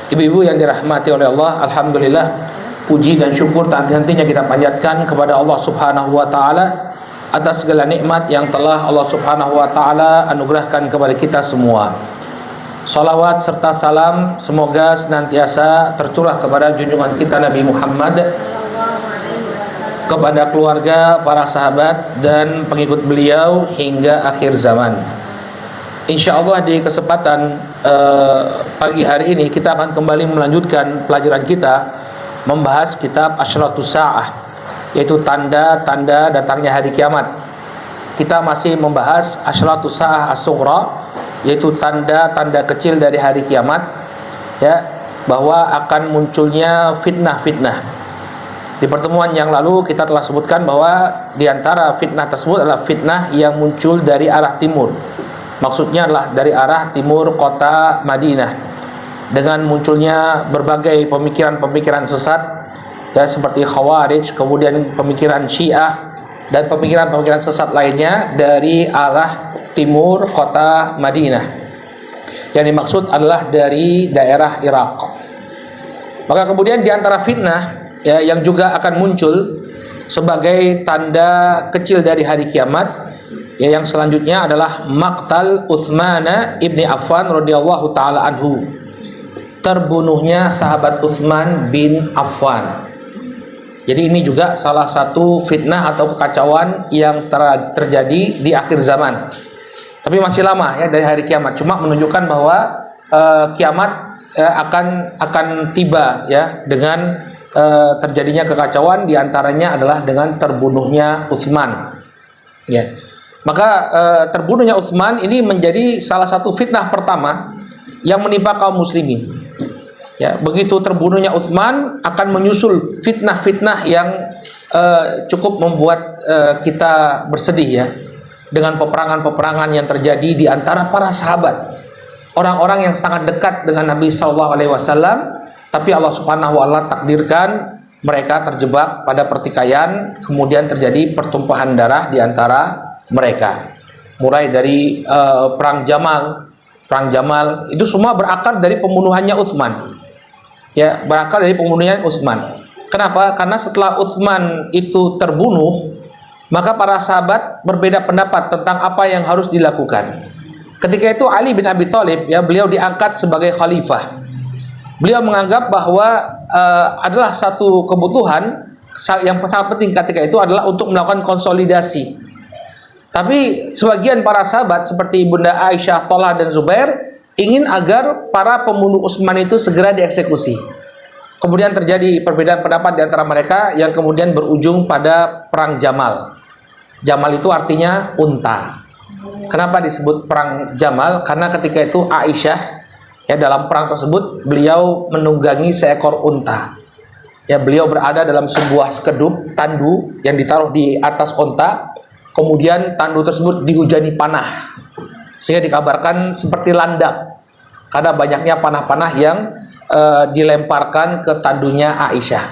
Ibu-ibu yang dirahmati oleh Allah, alhamdulillah, puji dan syukur tak henti-hentinya kita panjatkan kepada Allah Subhanahu wa taala atas segala nikmat yang telah Allah Subhanahu wa taala anugerahkan kepada kita semua. Salawat serta salam semoga senantiasa tercurah kepada junjungan kita Nabi Muhammad, kepada keluarga, para sahabat dan pengikut beliau hingga akhir zaman. InsyaAllah di kesempatan pagi hari ini kita akan kembali melanjutkan pelajaran kita membahas kitab Asyratus Sa'ah, yaitu tanda-tanda datangnya hari kiamat. Kita masih membahas Asyratus Sa'ah As-Sughra, yaitu tanda-tanda kecil dari hari kiamat, ya, bahwa akan munculnya fitnah-fitnah. Di pertemuan yang lalu kita telah sebutkan bahwa di antara fitnah tersebut adalah fitnah yang muncul dari arah timur. Maksudnya adalah dari arah timur kota Madinah, dengan munculnya berbagai pemikiran-pemikiran sesat, ya, seperti Khawarij, kemudian pemikiran Syiah dan pemikiran-pemikiran sesat lainnya dari arah timur kota Madinah. Yang dimaksud adalah dari daerah Irak. Maka kemudian di antara fitnah, ya, yang juga akan muncul sebagai tanda kecil dari hari kiamat, ya, yang selanjutnya adalah maqtal Utsman ibni Affan radhiyallahu taala anhu. Terbunuhnya sahabat Utsman bin Affan. Jadi ini juga salah satu fitnah atau kekacauan yang terjadi di akhir zaman. Tapi masih lama, ya, dari hari kiamat. Cuma menunjukkan bahwa kiamat akan tiba, ya, dengan terjadinya kekacauan, diantaranya adalah dengan terbunuhnya Utsman. Ya. Maka terbunuhnya Utsman ini menjadi salah satu fitnah pertama yang menimpa kaum muslimin. Ya, begitu terbunuhnya Utsman akan menyusul fitnah-fitnah yang cukup membuat kita bersedih, ya, dengan peperangan-peperangan yang terjadi di antara para sahabat, orang-orang yang sangat dekat dengan Nabi SAW. Tapi Allah Subhanahu wa taala takdirkan mereka terjebak pada pertikaian, kemudian terjadi pertumpahan darah di antara mereka. Mulai dari perang Jamal itu semua berakar dari pembunuhannya Utsman. Ya, berakar dari pembunuhan Utsman. Kenapa? Karena setelah Utsman itu terbunuh, maka para sahabat berbeda pendapat tentang apa yang harus dilakukan. Ketika itu Ali bin Abi Thalib, ya, beliau diangkat sebagai khalifah. Beliau menganggap bahwa adalah satu kebutuhan yang sangat penting ketika itu adalah untuk melakukan konsolidasi. Tapi sebagian para sahabat seperti Bunda Aisyah, Thalhah dan Zubair ingin agar para pembunuh Utsman itu segera dieksekusi. Kemudian terjadi perbedaan pendapat di antara mereka yang kemudian berujung pada perang Jamal. Jamal itu artinya unta. Kenapa disebut perang Jamal? Karena ketika itu Aisyah, ya, dalam perang tersebut beliau menunggangi seekor unta. Ya, beliau berada dalam sebuah sekedup tandu yang ditaruh di atas unta. Kemudian tandu tersebut dihujani panah, sehingga dikabarkan seperti landak karena banyaknya panah-panah yang dilemparkan ke tandunya Aisyah.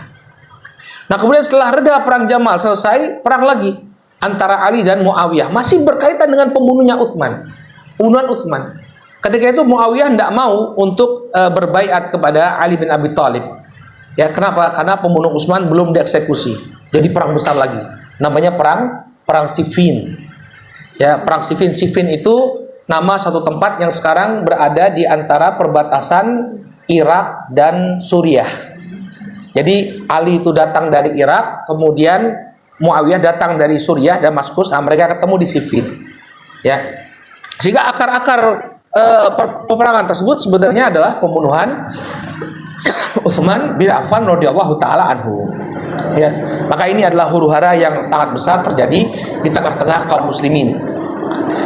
Nah, kemudian setelah reda perang Jamal selesai, perang lagi antara Ali dan Muawiyah, masih berkaitan dengan pembunuhan Utsman. Ketika itu Muawiyah tidak mau untuk berbaiat kepada Ali bin Abi Thalib. Ya, kenapa? Karena pembunuh Utsman belum dieksekusi. Jadi perang besar lagi. Namanya perang Siffin. Ya, perang Siffin. Siffin itu nama satu tempat yang sekarang berada di antara perbatasan Irak dan Suriah. Jadi Ali itu datang dari Irak, kemudian Muawiyah datang dari Suriah, Damaskus. Nah, mereka ketemu di Siffin. Ya. Sehingga akar-akar peperangan tersebut sebenarnya adalah pembunuhan Utsman bin Affan radhiyallahu taala anhu. Ya, maka ini adalah huru-hara yang sangat besar terjadi di tengah-tengah kaum muslimin.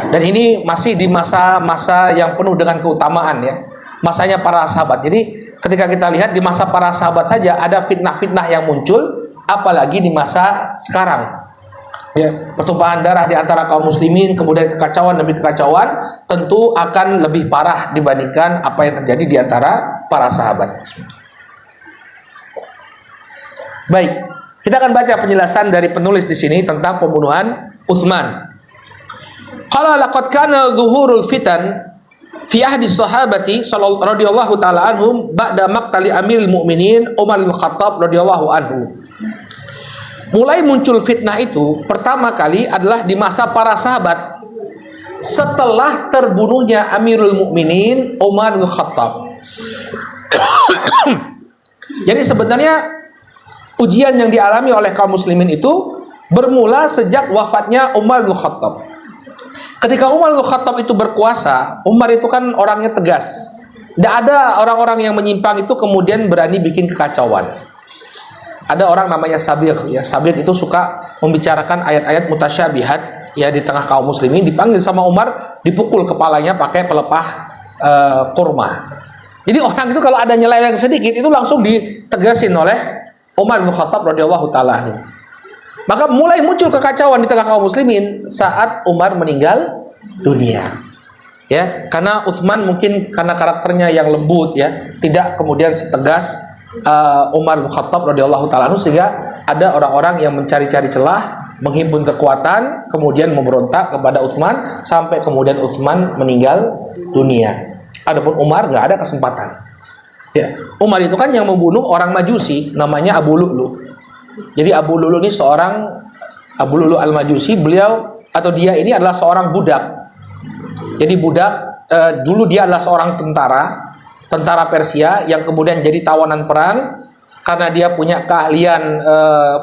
Dan ini masih di masa-masa yang penuh dengan keutamaan, ya. Masanya para sahabat. Jadi ketika kita lihat di masa para sahabat saja ada fitnah-fitnah yang muncul, apalagi di masa sekarang. Ya, pertumpahan darah di antara kaum muslimin, kemudian kekacauan demi kekacauan tentu akan lebih parah dibandingkan apa yang terjadi di antara para sahabat. Baik, kita akan baca penjelasan dari penulis di sini tentang pembunuhan Utsman. Qala laqad kana zuhurul fitan fi ahdi sahabati radhiyallahu taala anhum ba'da maqtali Amirul Mukminin Umar bin Khattab radhiyallahu anhu. Mulai muncul fitnah itu pertama kali adalah di masa para sahabat setelah terbunuhnya Amirul Mukminin Umar bin Khattab. Jadi sebenarnya ujian yang dialami oleh kaum muslimin itu bermula sejak wafatnya Umar bin Khattab. Ketika Umar bin Khattab itu berkuasa, Umar itu kan orangnya tegas. Tidak ada orang-orang yang menyimpang itu kemudian berani bikin kekacauan. Ada orang namanya Sabiq, ya. Sabiq itu suka membicarakan ayat-ayat mutasyabihat, ya, di tengah kaum muslimin. Dipanggil sama Umar, dipukul kepalanya pakai pelepah kurma. Jadi orang itu kalau ada nyeleweng sedikit itu langsung ditegasin oleh Umar bin Khattab radhiyallahu taala anhu. Maka mulai muncul kekacauan di tengah kaum muslimin saat Umar meninggal dunia. Ya, karena Utsman mungkin karena karakternya yang lembut, ya, tidak kemudian setegas Umar bin Khattab radhiyallahu taala anhu, sehingga ada orang-orang yang mencari-cari celah, menghimpun kekuatan, kemudian memberontak kepada Utsman sampai kemudian Utsman meninggal dunia. Adapun Umar nggak ada kesempatan. Ya, Umar itu kan yang membunuh orang Majusi namanya Abu Lu'lu. Jadi Abu Lu'lu ini seorang Abu Lu'lu al-Majusi, beliau atau dia ini adalah seorang budak. Jadi budak dulu dia adalah seorang tentara Persia yang kemudian jadi tawanan perang karena dia punya keahlian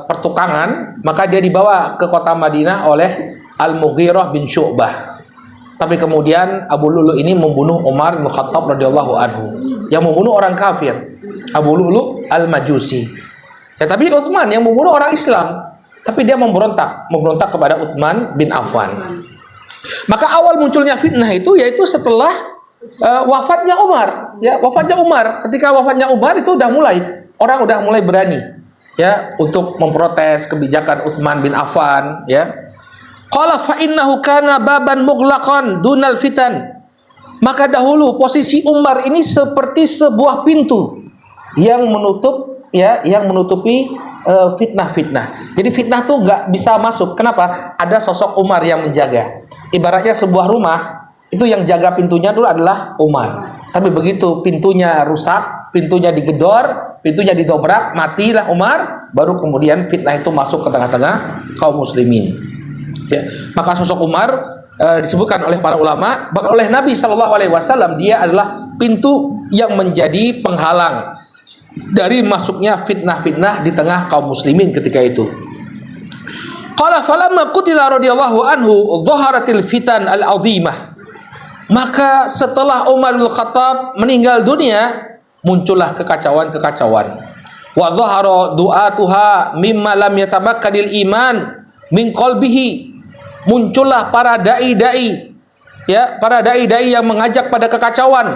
pertukangan, maka dia dibawa ke kota Madinah oleh Al-Mughirah bin Syu'bah. Tapi kemudian Abu Lu'lu ini membunuh Umar bin Khattab radhiyallahu anhu, yang membunuh orang kafir, Abu Lu'lu al-Majusi. Ya, tapi Utsman yang membunuh orang Islam, tapi dia memberontak kepada Utsman bin Affan. Maka awal munculnya fitnah itu yaitu setelah wafatnya Umar, ya, wafatnya Umar. Ketika wafatnya Umar itu orang udah mulai berani, ya, untuk memprotes kebijakan Utsman bin Affan, ya. Qala fa innahu kana baban mughlaqan dunal fitan. Maka dahulu posisi Umar ini seperti sebuah pintu yang menutupi fitnah-fitnah. Jadi fitnah tuh nggak bisa masuk. Kenapa? Ada sosok Umar yang menjaga. Ibaratnya sebuah rumah itu yang jaga pintunya dulu adalah Umar. Tapi begitu pintunya rusak, pintunya digedor, pintunya didobrak, matilah Umar, baru kemudian fitnah itu masuk ke tengah-tengah kaum muslimin. Ya, maka sosok Umar disebutkan oleh para ulama, bahkan oleh Nabi SAW, dia adalah pintu yang menjadi penghalang dari masuknya fitnah-fitnah di tengah kaum muslimin ketika itu. Qala falamma qutila radhiyallahu anhu dhaharatil fitan al-'azimah. Maka setelah Umar bin Khattab meninggal dunia, muncullah kekacauan-kekacauan. Wa dhahara du'atuha mimma lam yatamakkanil iman min qalbihi. Muncullah para dai-dai, ya, para dai-dai yang mengajak pada kekacauan,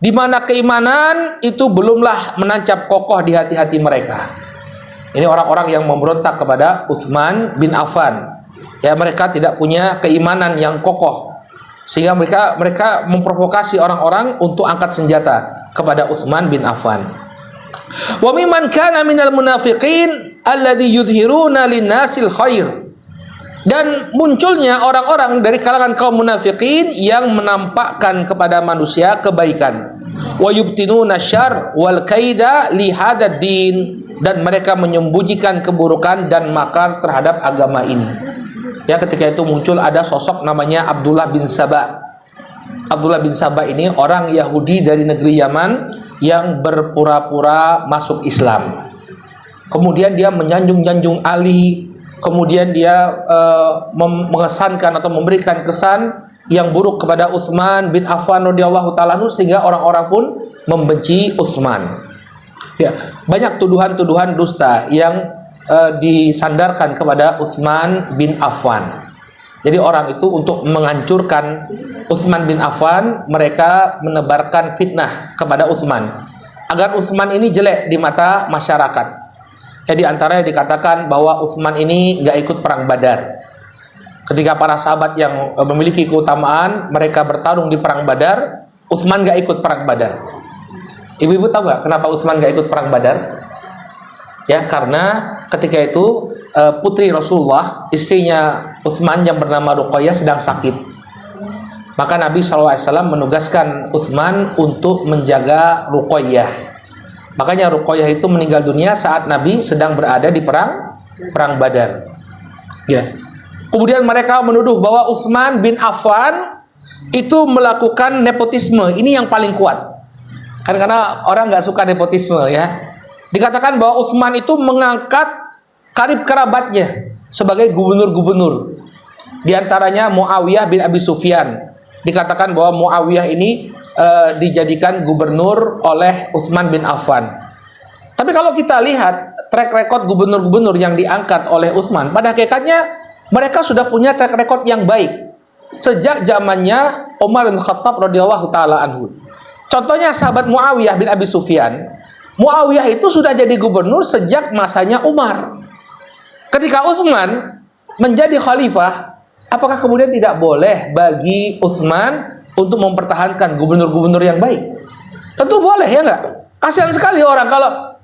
di mana keimanan itu belumlah menancap kokoh di hati-hati mereka. Ini orang-orang yang memberontak kepada Utsman bin Affan. Ya, mereka tidak punya keimanan yang kokoh, sehingga mereka memprovokasi orang-orang untuk angkat senjata kepada Utsman bin Affan. Wa mimman kana minal munafiqin alladhi yuzhiruna lin-nasil khair. Dan munculnya orang-orang dari kalangan kaum munafikin yang menampakkan kepada manusia kebaikan. Wa yubtinuna syarr wal kaida li hadzal din, dan mereka menyembunyikan keburukan dan makar terhadap agama ini. Ya, ketika itu muncul ada sosok namanya Abdullah bin Saba. Abdullah bin Saba ini orang Yahudi dari negeri Yaman yang berpura-pura masuk Islam. Kemudian dia menyanjung-nyanjung Ali. Kemudian dia mengesankan atau memberikan kesan yang buruk kepada Utsman bin Affan radhiyallahu taala anhu, sehingga orang-orang pun membenci Utsman. Ya, banyak tuduhan-tuduhan dusta yang disandarkan kepada Utsman bin Affan. Jadi orang itu untuk menghancurkan Utsman bin Affan, mereka menebarkan fitnah kepada Utsman agar Utsman ini jelek di mata masyarakat. Jadi antaranya dikatakan bahwa Utsman ini nggak ikut perang Badar. Ketika para sahabat yang memiliki keutamaan mereka bertarung di perang Badar, Utsman nggak ikut perang Badar. Ibu-ibu tahu nggak kenapa Utsman nggak ikut perang Badar? Ya, karena ketika itu putri Rasulullah, istrinya Utsman yang bernama Ruqayyah sedang sakit. Maka Nabi SAW menugaskan Utsman untuk menjaga Ruqayyah. Makanya Ruqayyah itu meninggal dunia saat Nabi sedang berada di perang Badar. Ya. Kemudian mereka menuduh bahwa Utsman bin Affan itu melakukan nepotisme. Ini yang paling kuat. Kan karena orang nggak suka nepotisme ya. Dikatakan bahwa Utsman itu mengangkat karib kerabatnya sebagai gubernur-gubernur. Di antaranya Muawiyah bin Abi Sufyan. Dikatakan bahwa Muawiyah ini dijadikan gubernur oleh Utsman bin Affan. Tapi kalau kita lihat track record gubernur-gubernur yang diangkat oleh Utsman, pada hakikatnya mereka sudah punya track record yang baik sejak zamannya Umar bin Khattab radhiyallahu taala anhu. Contohnya sahabat Muawiyah bin Abi Sufyan. Muawiyah itu sudah jadi gubernur sejak masanya Umar. Ketika Utsman menjadi khalifah, apakah kemudian tidak boleh bagi Utsman untuk mempertahankan gubernur-gubernur yang baik? Tentu boleh, ya nggak? Kasihan sekali orang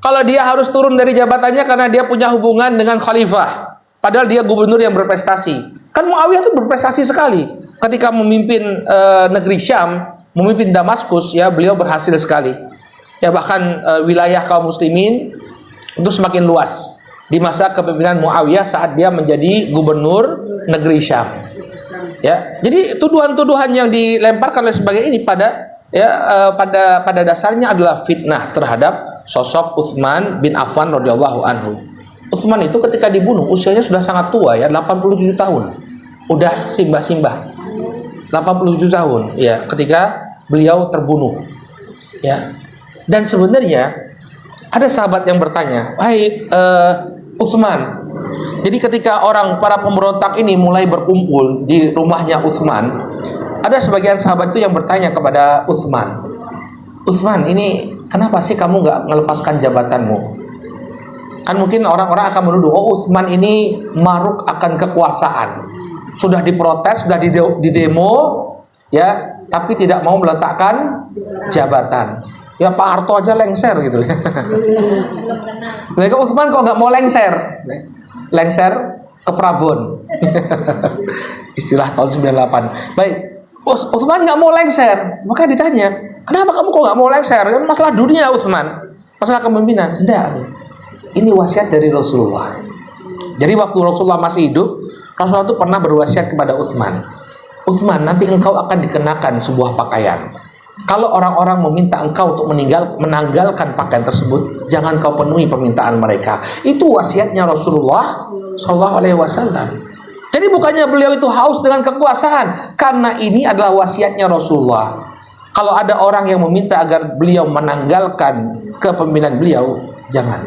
kalau dia harus turun dari jabatannya karena dia punya hubungan dengan khalifah. Padahal dia gubernur yang berprestasi. Kan Muawiyah itu berprestasi sekali. Ketika memimpin negeri Syam, memimpin Damaskus, ya beliau berhasil sekali. Ya bahkan wilayah kaum muslimin itu semakin luas di masa kepemimpinan Muawiyah saat dia menjadi gubernur negeri Syam. Ya, jadi tuduhan-tuduhan yang dilemparkan oleh sebagai ini pada dasarnya adalah fitnah terhadap sosok Utsman bin Affan radhiyallahu anhu. Utsman itu ketika dibunuh usianya sudah sangat tua ya, 87 tahun. Udah simbah-simbah. 87 tahun ya ketika beliau terbunuh. Ya. Dan sebenarnya ada sahabat yang bertanya, "Wahai Utsman, jadi ketika para pemberontak ini mulai berkumpul di rumahnya Utsman, ada sebagian sahabat itu yang bertanya kepada Utsman, Utsman, ini kenapa sih kamu nggak melepaskan jabatanmu?" Kan mungkin orang-orang akan menuduh, oh Utsman ini maruk akan kekuasaan, sudah diprotes, sudah didemo, ya, tapi tidak mau meletakkan jabatan. Ya Pak Harto aja lengser gitu. Mereka Utsman kok nggak mau lengser? Lengser ke Prabon. Istilah tahun 98. Baik, Utsman nggak mau lengser. Maka ditanya, kenapa kamu kok nggak mau lengser? Masalah dunia Utsman, masalah kepemimpinan. Tidak. Ini wasiat dari Rasulullah. Jadi waktu Rasulullah masih hidup, Rasulullah itu pernah berwasiat kepada Utsman. Utsman, nanti engkau akan dikenakan sebuah pakaian. Kalau orang-orang meminta engkau untuk menanggalkan pakaian tersebut, jangan kau penuhi permintaan mereka. Itu wasiatnya Rasulullah Shallallahu Alaihi Wasallam. Jadi bukannya beliau itu haus dengan kekuasaan, karena ini adalah wasiatnya Rasulullah. Kalau ada orang yang meminta agar beliau menanggalkan kepemimpinan beliau, jangan.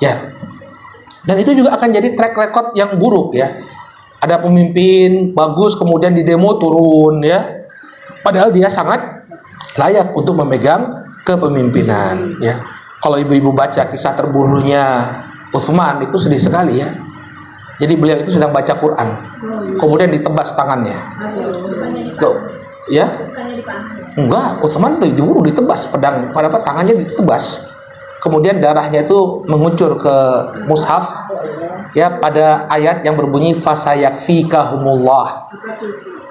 Ya. Dan itu juga akan jadi track record yang buruk ya. Ada pemimpin bagus kemudian di demo turun ya. Padahal dia sangat layak untuk memegang kepemimpinan ya. Kalau ibu-ibu baca kisah terbunuhnya Utsman itu sedih sekali ya. Jadi beliau itu sedang baca Quran, kemudian ditebas tangannya. Ya? Enggak, Utsman itu dibunuh, ditebas pedang, tangannya ditebas. Kemudian darahnya itu mengucur ke mushaf ya pada ayat yang berbunyi fasayakfikahumullah.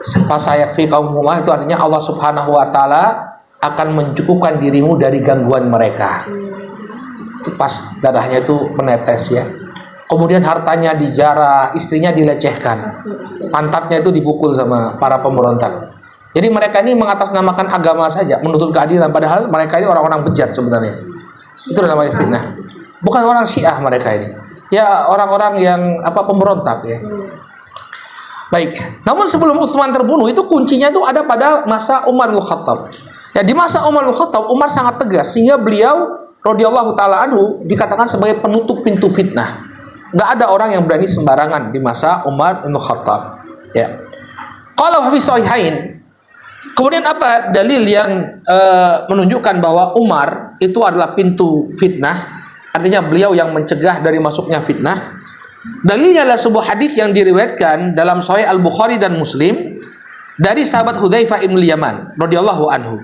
Fasayakfikahumullah itu artinya Allah Subhanahu wa taala akan mencukupkan dirimu dari gangguan mereka. Itu pas darahnya itu menetes ya. Kemudian hartanya dijarah, istrinya dilecehkan, pantatnya itu dipukul sama para pemberontak. Jadi mereka ini mengatasnamakan agama saja, menuntut keadilan, padahal mereka ini orang-orang bejat sebenarnya. Itu namanya fitnah. Bukan orang Syiah mereka ini. Ya orang-orang yang pemberontak ya. Baik. Namun sebelum Utsman terbunuh itu kuncinya itu ada pada masa Umar bin Khattab. Ya di masa Umar bin Khattab, Umar sangat tegas sehingga beliau radhiyallahu taala anhu dikatakan sebagai penutup pintu fitnah. Nggak ada orang yang berani sembarangan di masa Umar bin Khattab. Ya. Qala fi sahihain. Kemudian apa dalil yang menunjukkan bahwa Umar itu adalah pintu fitnah? Artinya beliau yang mencegah dari masuknya fitnah. Dalilnya adalah sebuah hadis yang diriwayatkan dalam Sahih Al-Bukhari dan Muslim dari sahabat Hudzaifah bin Yaman radhiyallahu anhu.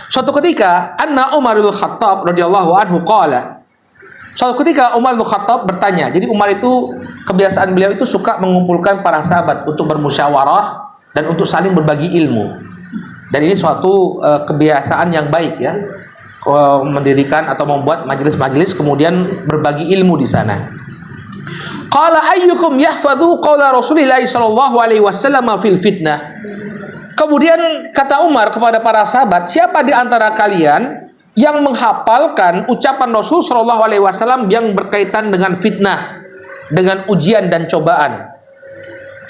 Suatu ketika anna Umar bin Khattab radhiyallahu anhu qala. Suatu ketika Umar bin Khattab bertanya. Jadi Umar itu kebiasaan beliau itu suka mengumpulkan para sahabat untuk bermusyawarah dan untuk saling berbagi ilmu. Dan ini suatu kebiasaan yang baik ya, mendirikan atau membuat majelis-majelis kemudian berbagi ilmu di sana. Qala ayyukum yahfadhu qala Rasulillah sallallahu alaihi wasallam fil fitnah. Kemudian kata Umar kepada para sahabat, siapa di antara kalian yang menghafalkan ucapan Rasul sallallahu alaihi wasallam yang berkaitan dengan fitnah, dengan ujian dan cobaan?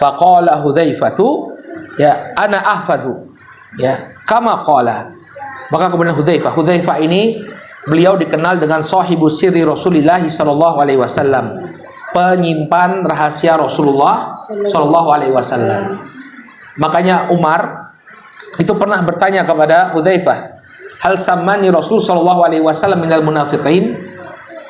Faqala Hudzaifatu, ya ana ahfadhu, ya kama qala. Maka kemudian Hudzaifah ini beliau dikenal dengan sahibus sirri Rasulillah sallallahu alaihi wasallam, penyimpan rahasia Rasulullah sallallahu alaihi wasallam. Makanya Umar itu pernah bertanya kepada Hudzaifah, hal sammani Rasul sallallahu alaihi wasallam minal munafiqin?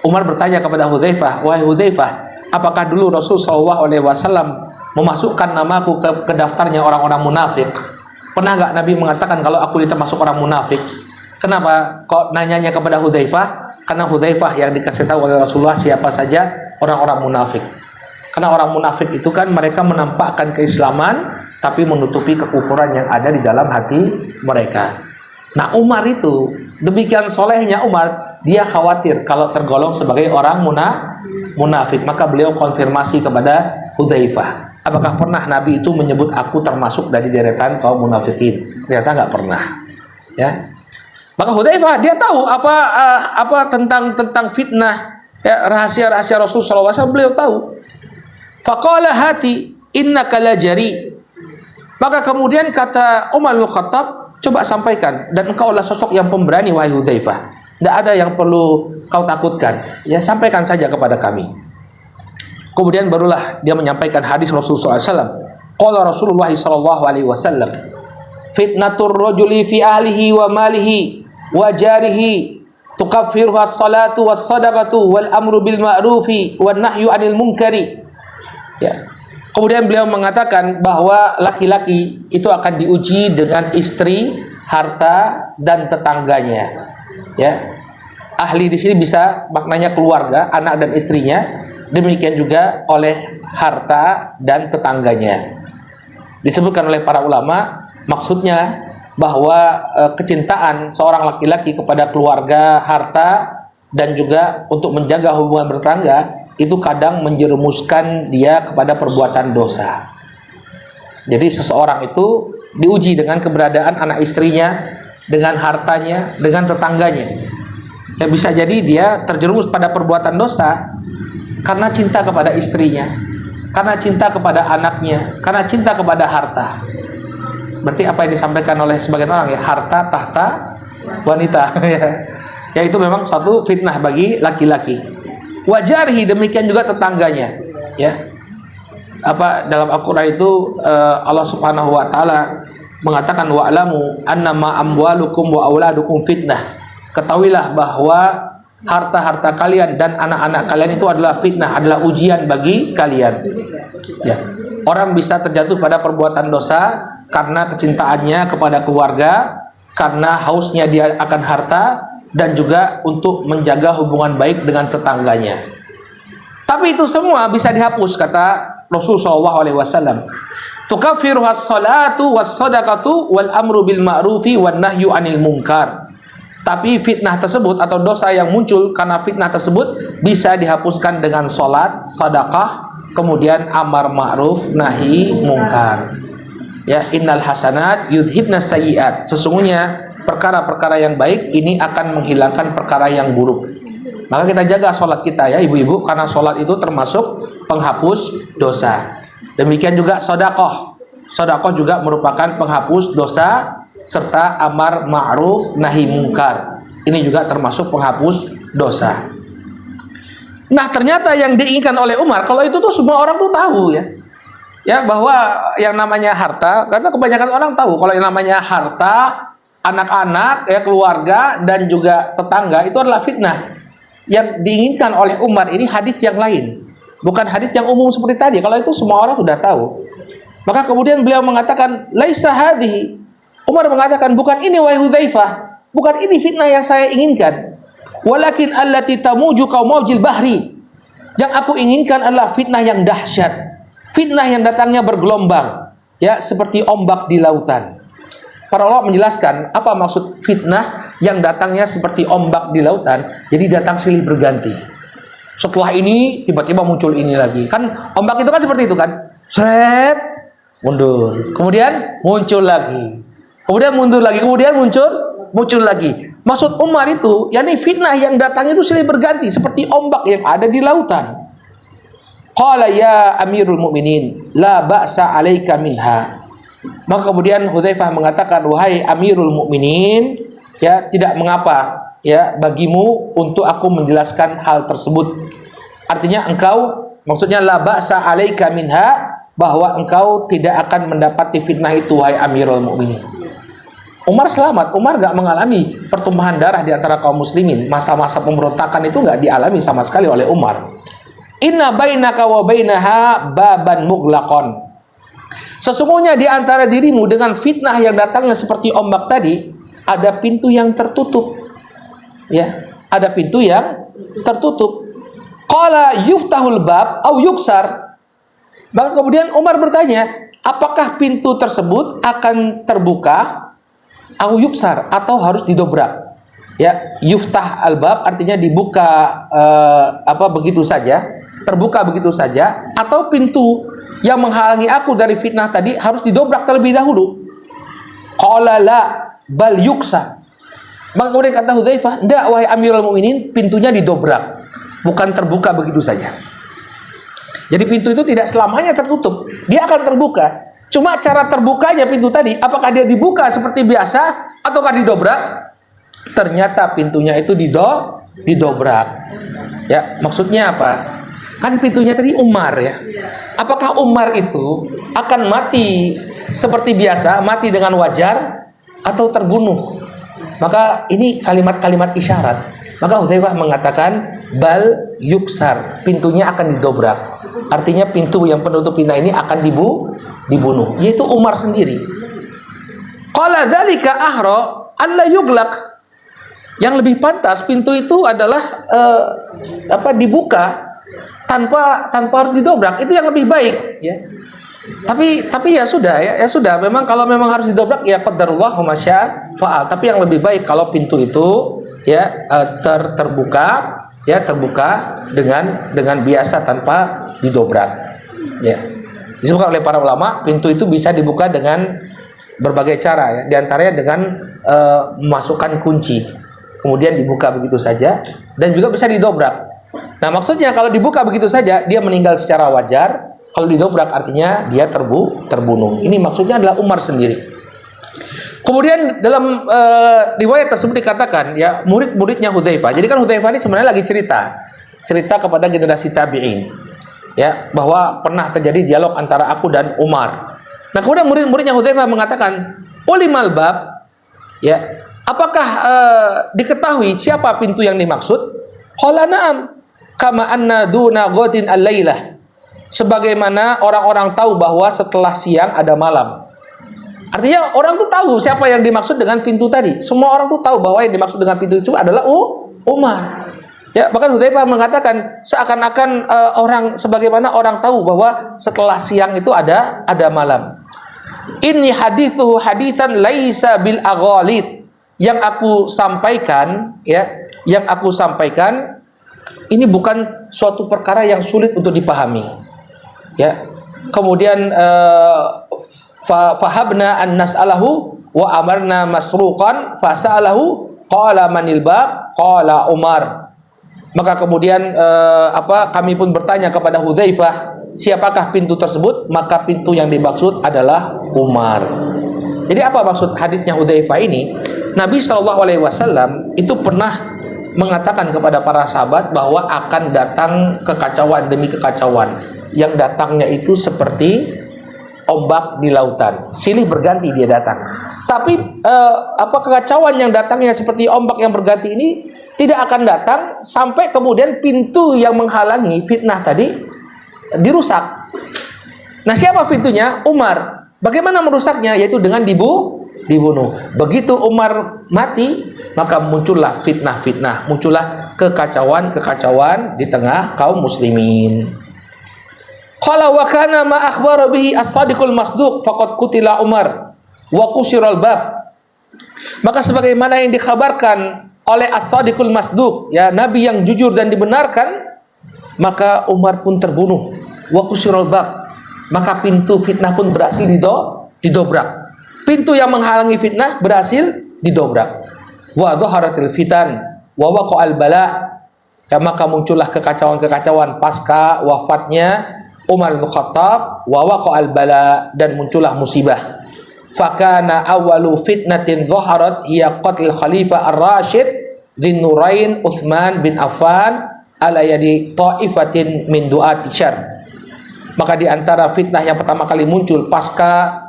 Umar bertanya kepada Hudzaifah, wahai Hudzaifah, apakah dulu Rasul sallallahu alaihi wasallam memasukkan namaku ke daftarnya orang-orang munafik? Pernah nggak Nabi mengatakan kalau aku termasuk orang munafik? Kenapa kok nanyanya kepada Hudzaifah? Karena Hudzaifah yang dikasih tahu oleh Rasulullah siapa saja orang-orang munafik. Karena orang munafik itu kan mereka menampakkan keislaman tapi menutupi kekufuran yang ada di dalam hati mereka. Nah, Umar itu demikian solehnya Umar, dia khawatir kalau tergolong sebagai orang munafik. Maka beliau konfirmasi kepada Hudzaifah, apakah pernah Nabi itu menyebut aku termasuk dari deretan kaum munafikin? Ternyata nggak pernah. Ya. Maka Hudzaifah dia tahu apa tentang fitnah, ya, rahasia-rahasia Rasul sallallahu alaihi wasallam beliau tahu. Faqala hati innaka la jari. Maka kemudian kata Umar bin Khattab, coba sampaikan, dan engkau adalah sosok yang pemberani wahai Hudzaifah. Tidak ada yang perlu kau takutkan. Ya, sampaikan saja kepada kami. Kemudian barulah dia menyampaikan hadis Rasulullah SAW. Qala Rasulullah SAW, fitnatur rajuli fi ahlihi wa malihi wa jarihi tukaffiruha as-salatu was-sadaqatu wal amru bil ma'rufi wan nahyu 'anil munkari. Ya. Kemudian beliau mengatakan bahwa laki-laki itu akan diuji dengan istri, harta dan tetangganya. Ya. Ahli di sini bisa maknanya keluarga, anak dan istrinya. Demikian juga oleh harta dan tetangganya. Disebutkan oleh para ulama, maksudnya bahwa kecintaan seorang laki-laki kepada keluarga, harta, dan juga untuk menjaga hubungan bertetangga itu kadang menjerumuskan dia kepada perbuatan dosa. Jadi seseorang itu diuji dengan keberadaan anak istrinya, dengan hartanya, dengan tetangganya. Ya, bisa jadi dia terjerumus pada perbuatan dosa karena cinta kepada istrinya, karena cinta kepada anaknya, karena cinta kepada harta. Berarti apa yang disampaikan oleh sebagian orang, ya, harta tahta wanita. Ya, itu memang suatu fitnah bagi laki-laki. Wajarhi, demikian juga tetangganya. Ya, apa dalam Al-Quran itu Allah Subhanahu Wa Taala mengatakan wa'lamu annama amwalukum wa auladukum fitnah. Ketahuilah bahwa harta-harta kalian dan anak-anak kalian itu adalah fitnah, adalah ujian bagi kalian. Ya. Orang bisa terjatuh pada perbuatan dosa karena kecintaannya kepada keluarga, karena hausnya dia akan harta, dan juga untuk menjaga hubungan baik dengan tetangganya. Tapi itu semua bisa dihapus, kata Rasulullah SAW. Tukaffiruhas salatu was sadaqatu wal amru bil ma'rufi wan nahyu 'anil munkar. Tapi fitnah tersebut atau dosa yang muncul karena fitnah tersebut bisa dihapuskan dengan salat, sedekah, kemudian amar ma'ruf, nahi mungkar. Ya, innal hasanat yudhibnas sayyi'at. Sesungguhnya perkara-perkara yang baik ini akan menghilangkan perkara yang buruk. Maka kita jaga sholat kita, ya ibu-ibu, karena sholat itu termasuk penghapus dosa. Demikian juga sedekah. Sedekah juga merupakan penghapus dosa, serta amar ma'ruf nahi mungkar. Ini juga termasuk penghapus dosa. Nah, ternyata yang diinginkan oleh Umar, kalau itu tuh semua orang tuh tahu, ya. Ya, bahwa yang namanya harta, karena kebanyakan orang tahu kalau yang namanya harta, anak-anak, ya, keluarga dan juga tetangga itu adalah fitnah. Yang diinginkan oleh Umar ini hadis yang lain, bukan hadis yang umum seperti tadi. Kalau itu semua orang sudah tahu. Maka kemudian beliau mengatakan laisa hadhihi. Umar mengatakan bukan ini wahai Hudzaifah, bukan ini fitnah yang saya inginkan. Walakin allati tamuju qaumil bahri. Yang aku inginkan adalah fitnah yang dahsyat, fitnah yang datangnya bergelombang. ya seperti ombak di lautan. Para ulama menjelaskan apa maksud fitnah yang datangnya seperti ombak di lautan. Jadi datang silih berganti. Setelah ini tiba-tiba muncul ini lagi. Kan ombak itu kan seperti itu kan. Sret, mundur. Kemudian muncul lagi. Kemudian mundur lagi. Kemudian muncul lagi. Maksud Umar itu, yakni fitnah yang datang itu silih berganti seperti ombak yang ada di lautan. Qala ya Amirul Mukminin, la ba'sa 'alaika minha. Maka kemudian Hudzaifah mengatakan, wahai Amirul Mukminin, ya tidak mengapa ya bagimu untuk aku menjelaskan hal tersebut. Artinya engkau, maksudnya la ba'sa 'alaika minha, bahwa engkau tidak akan mendapati fitnah itu wahai Amirul Mukminin. Umar selamat, Umar gak mengalami pertumpahan darah di antara kaum muslimin. Masa-masa pemberontakan itu gak dialami sama sekali oleh Umar. Inna bainaka wa bainaha baban mughlaqan. Sesungguhnya di antara dirimu dengan fitnah yang datangnya seperti ombak tadi, ada pintu yang tertutup. Ya, ada pintu yang tertutup. Qala yuftahul bab au yuksar. Maka kemudian Umar bertanya, apakah pintu tersebut akan terbuka au yuksar atau harus didobrak? Ya, yuftah al-bab artinya dibuka begitu saja, terbuka begitu saja, atau pintu yang menghalangi aku dari fitnah tadi harus didobrak terlebih dahulu. Qala la bal yuksa. Maka kemudian kata Hudzaifah, "Enggak wahai Amirul Mukminin, pintunya didobrak, bukan terbuka begitu saja." Jadi pintu itu tidak selamanya tertutup, dia akan terbuka. Cuma cara terbukanya pintu tadi, apakah dia dibuka seperti biasa ataukah didobrak? Ternyata pintunya itu didobrak. Ya, maksudnya apa? Kan pintunya tadi Umar ya. Apakah Umar itu akan mati seperti biasa, mati dengan wajar, atau terbunuh? Maka ini kalimat-kalimat isyarat. Maka Hudzaifah mengatakan bal yuksar, pintunya akan didobrak. Artinya pintu yang penutup pintu ini akan dibunuh, yaitu Umar sendiri. Qala dzalika ahra alla yuglaq. Yang lebih pantas pintu itu adalah dibuka tanpa harus didobrak, itu yang lebih baik ya. Tapi ya sudah ya sudah, memang kalau memang harus didobrak ya qadarullah wa masya fa'al. Tapi yang lebih baik kalau pintu itu ya terbuka dengan biasa tanpa didobrak ya. Disebutkan oleh para ulama, pintu itu bisa dibuka dengan berbagai cara ya, di antaranya dengan memasukkan kunci, kemudian dibuka begitu saja, dan juga bisa didobrak. Nah, maksudnya kalau dibuka begitu saja dia meninggal secara wajar, kalau didobrak artinya dia terbunuh. Ini maksudnya adalah Umar sendiri. Kemudian dalam riwayat tersebut dikatakan ya, murid-muridnya Hudzaifah. Jadi kan Hudzaifah ini sebenarnya lagi cerita kepada generasi tabi'in ya, bahwa pernah terjadi dialog antara aku dan Umar. Nah, kemudian murid-muridnya Hudzaifah mengatakan, ulimal bab, ya, apakah diketahui siapa pintu yang dimaksud? Qala na'am, kama anna duna ghatin al-lailah. Sebagaimana orang-orang tahu bahwa setelah siang ada malam. Artinya orang tuh tahu siapa yang dimaksud dengan pintu tadi. Semua orang tuh tahu bahwa yang dimaksud dengan pintu itu adalah Umar. Ya, bahkan Hudzaifah mengatakan seakan-akan sebagaimana orang tahu bahwa setelah siang itu ada malam. Inni hadithu haditsan laisa bil aghalid. Yang aku sampaikan ini bukan suatu perkara yang sulit untuk dipahami. Ya. Kemudian fahabna an nas'alahu wa amarna masruqan fasa'alahu qala manil bab qala Umar. Maka kemudian kami pun bertanya kepada Hudzaifah, siapakah pintu tersebut? Maka pintu yang dimaksud adalah Umar. Jadi apa maksud hadisnya Hudzaifah ini? Nabi SAW itu pernah mengatakan kepada para sahabat bahwa akan datang kekacauan demi kekacauan, yang datangnya itu seperti ombak di lautan, silih berganti dia datang. Tapi kekacauan yang datangnya seperti ombak yang berganti ini tidak akan datang sampai kemudian pintu yang menghalangi fitnah tadi dirusak. Nah, siapa pintunya? Umar. Bagaimana merusaknya? Yaitu dengan dibunuh. Begitu Umar mati, maka muncullah fitnah-fitnah, muncullah kekacauan di tengah kaum muslimin. Qala wa kana ma akhbara bihi as-sadiqul masduq faqad qutila Umar wa qusiral bab. Maka sebagaimana yang dikhabarkan oleh as-sadiqul masduq, ya nabi yang jujur dan dibenarkan, maka Umar pun terbunuh. Wa qusiral bab. Maka pintu fitnah pun berhasil didobrak. Pintu yang menghalangi fitnah berhasil didobrak. Wa dhaharatil fitan wa waqa'al bala. Ya, maka muncullah kekacauan-kekacauan pasca wafatnya Umar bin Khattab, wa waqa'al bala, dan muncullah musibah. Fakana awalu fitnatin dhaharat hiya qatl khalifah ar-rasyid Dzin Nurain Utsman bin Affan ala yadi ta'ifatin min du'ati syarr. Maka di antara fitnah yang pertama kali muncul pasca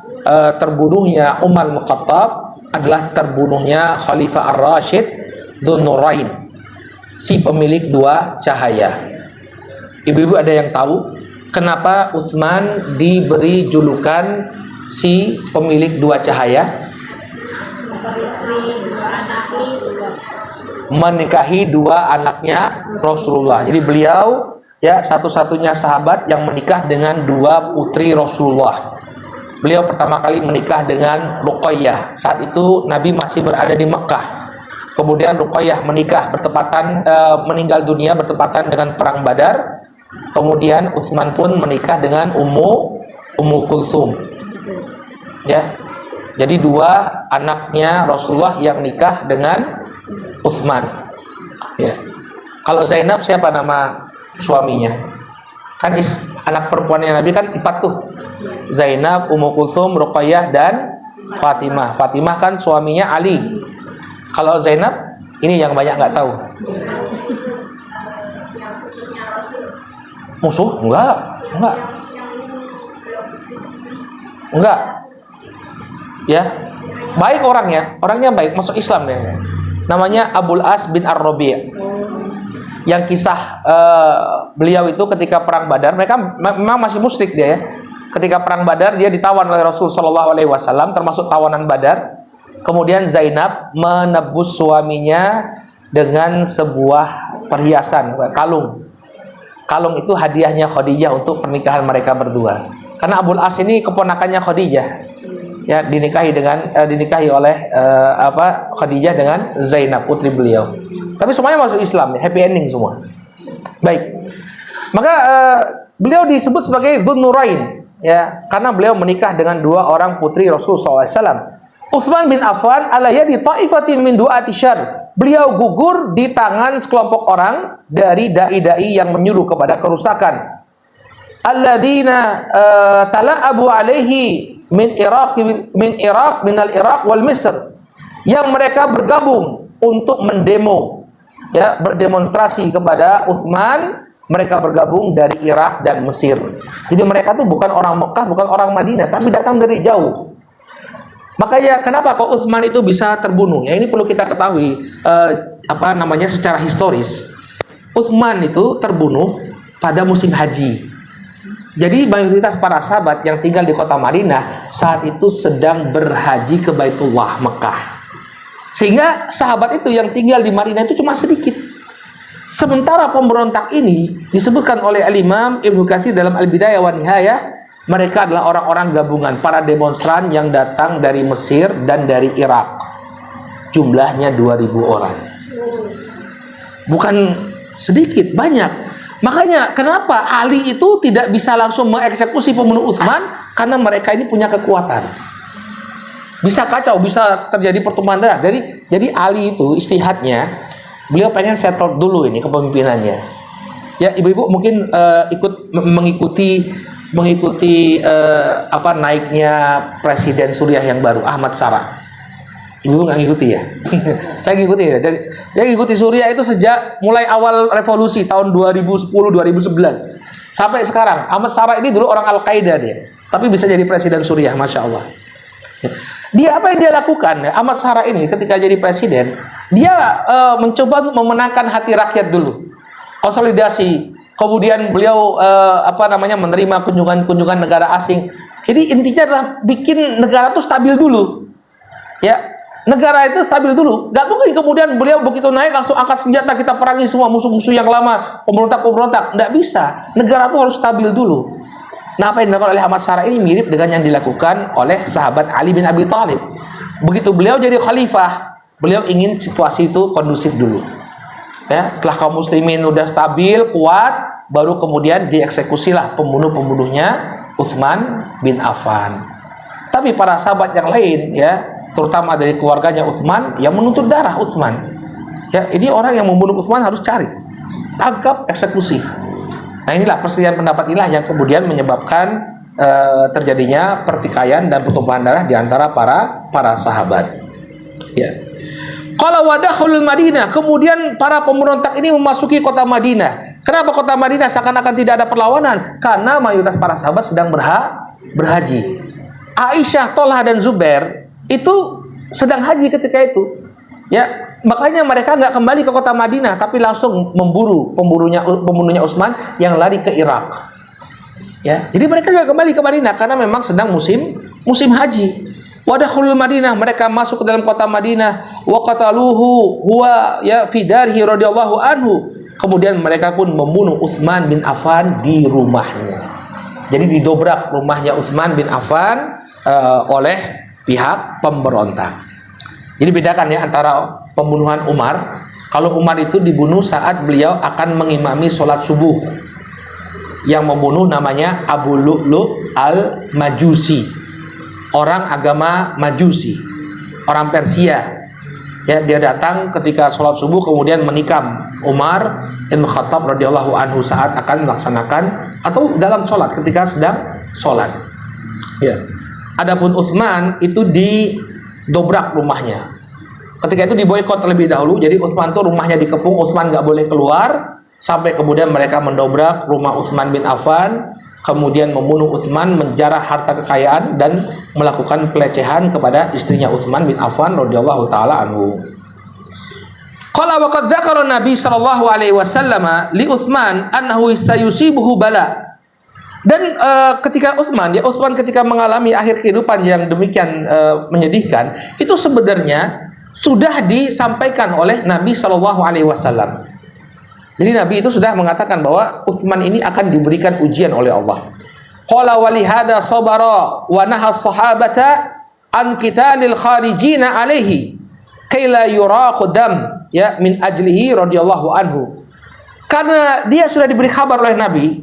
terbunuhnya Umar bin Khattab adalah terbunuhnya Khalifah Ar-Rasyid Dzun Nurain, si pemilik dua cahaya. Ibu-ibu ada yang tahu kenapa Utsman diberi julukan si pemilik dua cahaya? Menikahi dua anaknya Rasulullah. Jadi beliau ya satu-satunya sahabat yang menikah dengan dua putri Rasulullah. Beliau pertama kali menikah dengan Ruqayyah. Saat itu Nabi masih berada di Mekah. Kemudian Ruqayyah meninggal dunia bertepatan dengan perang Badar. Kemudian Utsman pun menikah dengan Ummu Kulsum. Ya. Jadi dua anaknya Rasulullah yang nikah dengan Utsman. Ya. Kalau Zainab siapa nama suaminya? Kan anak perempuannya Nabi kan 4 tuh. Zainab, Ummu Kulsum, Ruqayyah, dan Fatimah. Fatimah kan suaminya Ali. Kalau Zainab, ini yang banyak nggak tahu. Musuh? Enggak. Ya, baik orangnya baik, masuk Islam dia. Namanya Abul As bin Ar-Rabi'. Yang kisah beliau itu ketika perang Badar, mereka memang masih musyrik dia ya. Ketika perang Badar dia ditawan oleh Rasul Shallallahu Alaihi Wasallam, termasuk tawanan Badar. Kemudian Zainab menebus suaminya dengan sebuah perhiasan, kalung. Kalung itu hadiahnya Khadijah untuk pernikahan mereka berdua. Karena Abul As ini keponakannya Khadijah. Ya, dinikahi oleh Khadijah dengan Zainab, putri beliau. Tapi semuanya masuk Islam, happy ending semua. Baik. Maka beliau disebut sebagai Dzun Nurain, ya, karena beliau menikah dengan dua orang putri Rasul SAW. Utsman bin Affan ala yadi ta'ifatin min du'ati syarr. Beliau gugur di tangan sekelompok orang dari dai-dai yang menyuruh kepada kerusakan. Alladzina tala'abu alaihi min al-Iraq wal Misr. Yang mereka bergabung untuk mendemo, ya, berdemonstrasi kepada Utsman. Mereka bergabung dari Irak dan Mesir. Jadi mereka tuh bukan orang Mekah, bukan orang Madinah, tapi datang dari jauh. Makanya kenapa kok Utsman itu bisa terbunuh? Ya, ini perlu kita ketahui secara historis. Utsman itu terbunuh pada musim haji. Jadi mayoritas para sahabat yang tinggal di kota Madinah saat itu sedang berhaji ke Baitullah Mekah. Sehingga sahabat itu yang tinggal di Madinah itu cuma sedikit. Sementara pemberontak ini disebutkan oleh Al-Imam Ibnu Katsir dalam Al-Bidayah wa Nihayah, mereka adalah orang-orang gabungan, para demonstran yang datang dari Mesir dan dari Irak. Jumlahnya 2.000 orang. Bukan sedikit, banyak. Makanya kenapa Ali itu tidak bisa langsung mengeksekusi pembunuh Utsman? Karena mereka ini punya kekuatan. Bisa kacau, bisa terjadi pertumpahan darah. Jadi Ali itu istihadnya, beliau pengen settle dulu ini kepemimpinannya. Ya, ibu-ibu mungkin ikut mengikuti naiknya Presiden Suriah yang baru, Ahmad Shara. Ibu nggak ngikuti ya? Saya ngikuti ya. Saya ngikuti Suriah itu sejak mulai awal revolusi tahun 2010-2011 sampai sekarang. Ahmad Shara ini dulu orang Al-Qaeda dia, tapi bisa jadi Presiden Suriah, Masya Allah. Dia apa yang dia lakukan? Ahmad Shara ini ketika jadi presiden, dia mencoba untuk memenangkan hati rakyat dulu, konsolidasi. Kemudian beliau menerima kunjungan negara asing. Jadi intinya adalah bikin negara itu stabil dulu. Ya, negara itu stabil dulu. Gak mungkin kemudian beliau begitu naik langsung angkat senjata, kita perangi semua musuh-musuh yang lama, pemberontak-pemberontak. Nggak bisa. Negara itu harus stabil dulu. Nah, apa yang dilakukan oleh Ahmad Sarah ini mirip dengan yang dilakukan oleh sahabat Ali bin Abi Thalib. Begitu beliau jadi khalifah, beliau ingin situasi itu kondusif dulu. Ya, setelah kaum muslimin udah stabil, kuat, baru kemudian dieksekusilah pembunuh-pembunuhnya Utsman bin Affan. Tapi para sahabat yang lain, ya, terutama dari keluarganya Utsman, yang menuntut darah Utsman. Ya, ini orang yang membunuh Utsman harus cari, tangkap, eksekusi. Nah, inilah perselisihan pendapat inilah yang kemudian menyebabkan terjadinya pertikaian dan pertumpahan darah di antara para sahabat. Ya. Qala wadakhulul Madinah, kemudian para pemberontak ini memasuki kota Madinah. Kenapa kota Madinah seakan-akan tidak ada perlawanan? Karena mayoritas para sahabat sedang berhaji. Aisyah, Thalha dan Zubair itu sedang haji ketika itu. Ya, makanya mereka nggak kembali ke kota Madinah, tapi langsung memburu pembunuhnya Utsman yang lari ke Irak. Ya, jadi mereka nggak kembali ke Madinah karena memang sedang musim haji. Wadakhulul Madinah, mereka masuk ke dalam kota Madinah. Wa qataluhu huwa ya fi darhi radhiyallahu anhu. Kemudian mereka pun membunuh Utsman bin Affan di rumahnya. Jadi didobrak rumahnya Utsman bin Affan oleh pihak pemberontak. Jadi bedakan ya antara pembunuhan Umar. Kalau Umar itu dibunuh saat beliau akan mengimami sholat subuh. Yang membunuh namanya Abu Lu'lu' al-Majusi, orang agama Majusi, orang Persia. Ya, dia datang ketika sholat subuh kemudian menikam Umar bin Khattab radhiyallahu anhu saat akan melaksanakan atau dalam sholat ketika sedang sholat. Ya. Adapun Utsman itu didobrak rumahnya. Ketika itu diboikot terlebih dahulu. Jadi Utsman tuh rumahnya dikepung, Utsman nggak boleh keluar sampai kemudian mereka mendobrak rumah Utsman bin Affan, kemudian membunuh Utsman, menjarah harta kekayaan dan melakukan pelecehan kepada istrinya Utsman bin Affan radhiyallahu taala anhu. Qala wa qad dzakara Nabi sallallahu alaihi wasallam li Utsman annahu sayusibuhu bala. Dan ketika Utsman ketika mengalami akhir kehidupan yang demikian menyedihkan, itu sebenarnya sudah disampaikan oleh Nabi Shallallahu Alaihi Wasallam. Jadi Nabi itu sudah mengatakan bahwa Utsman ini akan diberikan ujian oleh Allah. Qala walihada sabara wa nahas sahabata an qitalil kharijina alaihi kaila yuraqu dam ya min ajlihi radhiyallahu anhu. Karena dia sudah diberi kabar oleh Nabi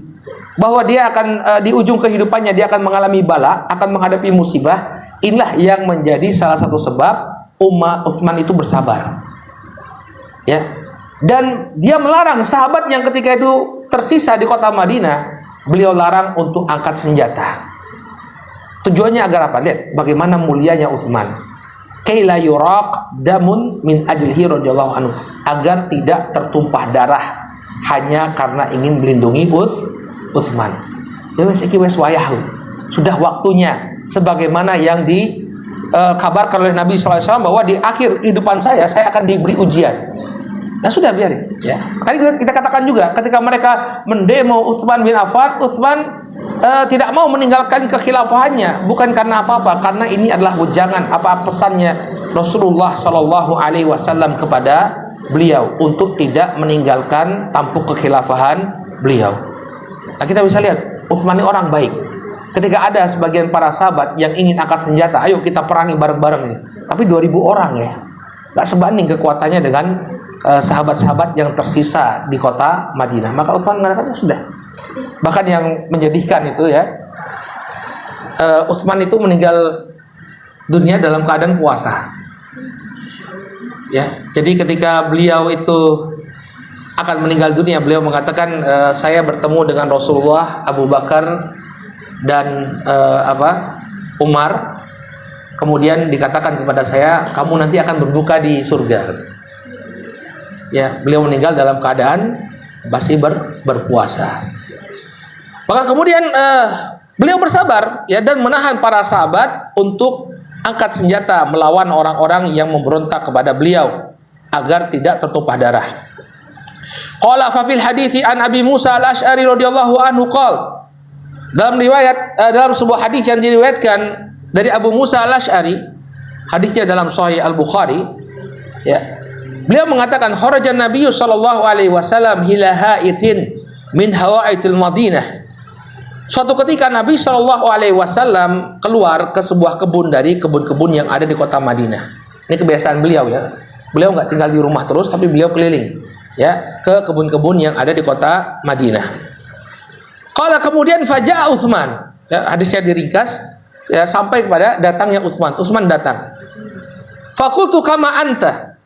bahwa dia akan di ujung kehidupannya dia akan mengalami bala, akan menghadapi musibah. Inilah yang menjadi salah satu sebab Utsman itu bersabar. Ya. Dan dia melarang sahabat yang ketika itu tersisa di kota Madinah, beliau larang untuk angkat senjata. Tujuannya agar apa? Lihat bagaimana mulianya Utsman. Kaila yuraq damun min ajlihi radhiyallahu anhu, agar tidak tertumpah darah hanya karena ingin melindungi Utsman. Jadi wes wayah, sudah waktunya sebagaimana yang dikabarkan oleh Nabi SAW bahwa di akhir kehidupan saya akan diberi ujian. Nah sudah biarin ya. Tadi kita katakan juga ketika mereka mendemo Utsman bin Affan, Utsman tidak mau meninggalkan kekhilafahannya, bukan karena apa-apa, karena ini adalah wejangan apa pesannya Rasulullah Shallallahu Alaihi Wasallam kepada beliau untuk tidak meninggalkan tampuk kekhilafahan beliau. Nah kita bisa lihat Utsman ini orang baik. Ketika ada sebagian para sahabat yang ingin angkat senjata, ayo kita perangi bareng-bareng ini. Tapi 2000 orang ya, nggak sebanding kekuatannya dengan sahabat-sahabat yang tersisa di kota Madinah. Maka Utsman mengatakan sudah. Bahkan yang menyedihkan itu ya, Utsman itu meninggal dunia dalam keadaan puasa. Ya, jadi ketika beliau itu akan meninggal dunia, beliau mengatakan saya bertemu dengan Rasulullah, Abu Bakar dan Umar. Kemudian dikatakan kepada saya, kamu nanti akan berbuka di surga. Ya, beliau meninggal dalam keadaan masih berpuasa. Maka kemudian beliau bersabar ya dan menahan para sahabat untuk angkat senjata melawan orang-orang yang memberontak kepada beliau agar tidak tertumpah darah. Qala fa fil hadithi an Abi Musa al-Asy'ari radhiyallahu anhu qala, dalam riwayat dalam sebuah hadis yang diriwayatkan dari Abu Musa al-Asy'ari, hadisnya dalam Sahih Al-Bukhari ya, beliau mengatakan kharajan Nabi sallallahu alaihi wasallam ila haitin min hawaitil Madinah. Suatu ketika Nabi Shallallahu Alaihi Wasallam keluar ke sebuah kebun dari kebun-kebun yang ada di kota Madinah. Ini kebiasaan beliau ya. Beliau nggak tinggal di rumah terus, tapi beliau keliling ya ke kebun-kebun yang ada di kota Madinah. Kalau kemudian faja'a Utsman, ya, hadisnya diringkas ya, sampai kepada datangnya Utsman. Utsman datang. Fakultu kama anta.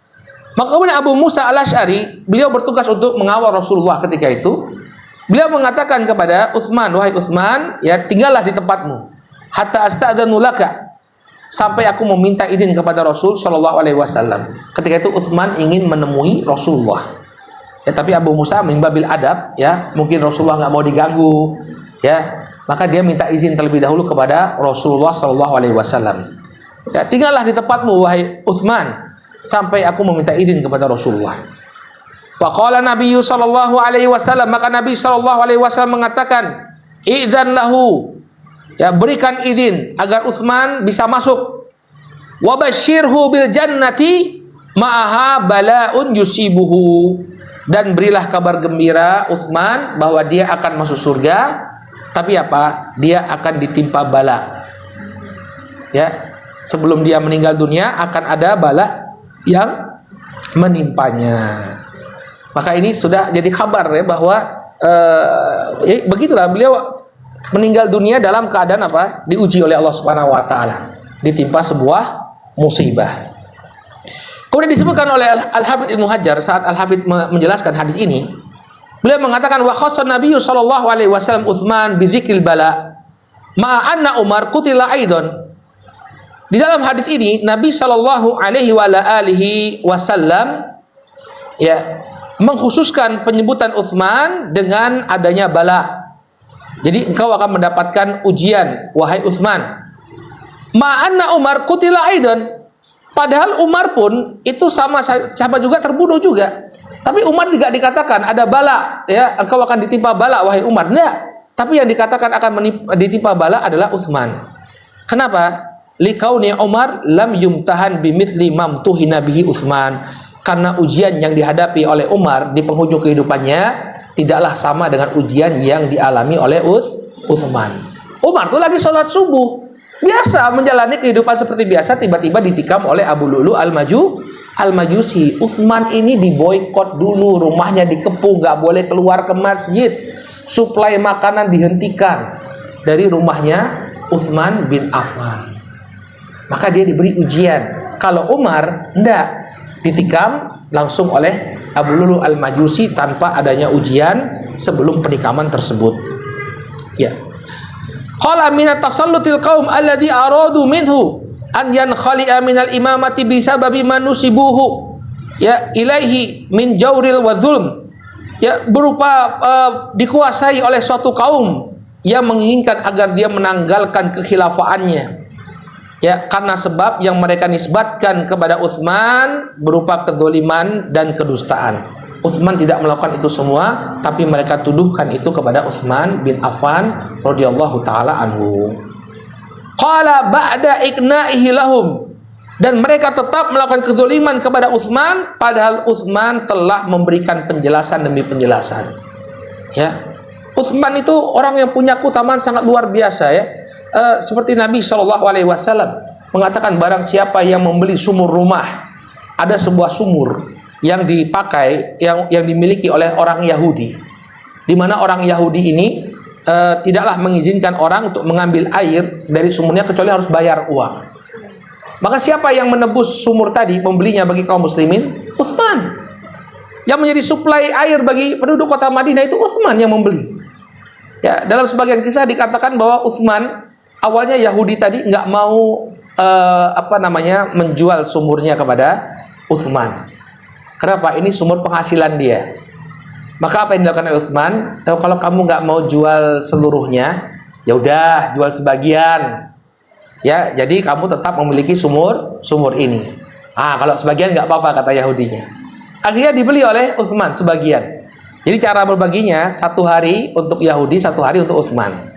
Maka kemudian Abu Musa al-Asy'ari, beliau bertugas untuk mengawal Rasulullah ketika itu. Beliau mengatakan kepada Utsman, wahai Utsman, ya tinggallah di tempatmu hatta asta'dzanu laka, sampai aku meminta izin kepada Rasul Shallallahu Alaihi Wasallam. Ketika itu Utsman ingin menemui Rasulullah. Ya, tapi Abu Musa mimbabil adab, ya mungkin Rasulullah nggak mau diganggu, ya maka dia minta izin terlebih dahulu kepada Rasulullah Shallallahu Alaihi Wasallam. Ya, tinggallah di tempatmu wahai Utsman, sampai aku meminta izin kepada Rasulullah. Faqala Nabi sallallahu alaihi wasallam, maka Nabi sallallahu alaihi wasallam mengatakan, "Idzan lahu." Ya, berikan izin agar Utsman bisa masuk. Wa basyirhu bil jannati ma'aha bala'un yusibuhu. Dan berilah kabar gembira Utsman bahwa dia akan masuk surga, tapi apa? Dia akan ditimpa bala. Ya, sebelum dia meninggal dunia akan ada bala yang menimpanya. Maka ini sudah jadi kabar ya bahwa begitulah beliau meninggal dunia dalam keadaan apa? Diuji oleh Allah Subhanahu wa taala, ditimpa sebuah musibah. Kemudian disebutkan oleh Al-Hafidz Ibnu Hajar saat Al-Hafidz menjelaskan hadis ini, beliau mengatakan wa khassa Nabi sallallahu alaihi wasallam Utsman bi dzikril bala ma anna Umar qutila aidan. Di dalam hadis ini Nabi sallallahu alaihi wasallam ya mengkhususkan penyebutan Utsman dengan adanya bala. Jadi engkau akan mendapatkan ujian wahai Utsman. Ma'anna Umar qutila aidan. Padahal Umar pun itu sama juga terbunuh juga. Tapi Umar juga dikatakan ada bala, ya, engkau akan ditimpa bala wahai Umar. Enggak. Tapi yang dikatakan akan ditimpa bala adalah Utsman. Kenapa? Liqauni Umar lam yumtahan bimithli mamtuhina bihi Utsman. Karena ujian yang dihadapi oleh Umar di penghujung kehidupannya tidaklah sama dengan ujian yang dialami oleh Utsman. Umar tuh lagi sholat subuh, biasa menjalani kehidupan seperti biasa, tiba-tiba ditikam oleh Abu Lu'lu al-Majusi. Utsman ini diboikot dulu, rumahnya dikepung, nggak boleh keluar ke masjid, suplai makanan dihentikan dari rumahnya Utsman bin Affan. Maka dia diberi ujian. Kalau Umar enggak, ditikam langsung oleh Abu Lu'lu al-Majusi tanpa adanya ujian sebelum penikaman tersebut. Ya. Qala min at-tasallutil qaum alladhi aradu minhu an yankhali'a minal imamati bisababi manusibuhu ya ilaihi min jawril wa zulm. Ya, berupa dikuasai oleh suatu kaum yang menginginkan agar dia menanggalkan kekhilafaannya. Ya, karena sebab yang mereka nisbatkan kepada Utsman berupa kedzaliman dan kedustaan. Utsman tidak melakukan itu semua, tapi mereka tuduhkan itu kepada Utsman bin Affan radhiyallahu taala anhu. Qala ba'da iqna'ihi lahum, dan mereka tetap melakukan kedzaliman kepada Utsman padahal Utsman telah memberikan penjelasan demi penjelasan. Ya. Utsman itu orang yang punya keutamaan sangat luar biasa ya. Seperti Nabi Shallallahu Alaihi Wasallam mengatakan barang siapa yang membeli sumur rumah, ada sebuah sumur yang dipakai yang dimiliki oleh orang Yahudi, di mana orang Yahudi ini tidaklah mengizinkan orang untuk mengambil air dari sumurnya kecuali harus bayar uang. Maka siapa yang menebus sumur tadi, membelinya bagi kaum muslimin? Utsman. Yang menjadi suplai air bagi penduduk kota Madinah itu Utsman yang membeli. Ya, dalam sebagian kisah dikatakan bahwa Utsman awalnya Yahudi tadi nggak mau menjual sumurnya kepada Utsman. Kenapa? Ini sumur penghasilan dia. Maka apa yang dilakukan oleh Utsman? Kalau kamu nggak mau jual seluruhnya, ya udah jual sebagian. Ya, jadi kamu tetap memiliki sumur ini. Kalau sebagian nggak apa-apa kata Yahudinya. Akhirnya dibeli oleh Utsman sebagian. Jadi cara berbaginya 1 hari untuk Yahudi, 1 hari untuk Utsman.